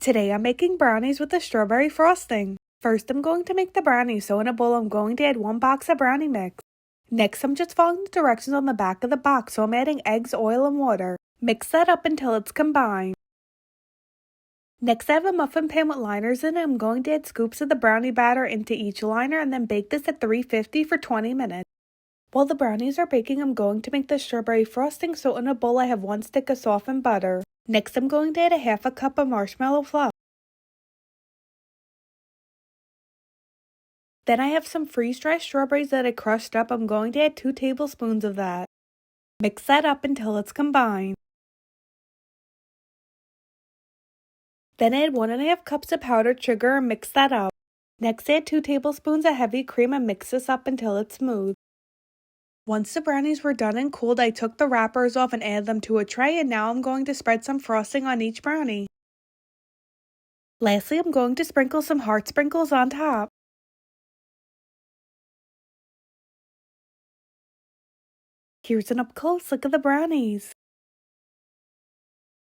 Today I'm making brownies with a strawberry frosting. First I'm going to make the brownies, so in a bowl I'm going to add 1 box of brownie mix. Next I'm just following the directions on the back of the box, so I'm adding eggs, oil, and water. Mix that up until it's combined. Next I have a muffin pan with liners in it. I'm going to add scoops of the brownie batter into each liner and then bake this at 350 for 20 minutes. While the brownies are baking, I'm going to make the strawberry frosting, so in a bowl I have 1 stick of softened butter. Next I'm going to add a half a cup of marshmallow fluff. Then I have some freeze-dried strawberries that I crushed up. I'm going to add 2 tablespoons of that. Mix that up until it's combined. Then add 1½ cups of powdered sugar and mix that up. Next add 2 tablespoons of heavy cream and mix this up until it's smooth. Once the brownies were done and cooled, I took the wrappers off and added them to a tray, and now I'm going to spread some frosting on each brownie. Lastly, I'm going to sprinkle some heart sprinkles on top. Here's an up close look of the brownies.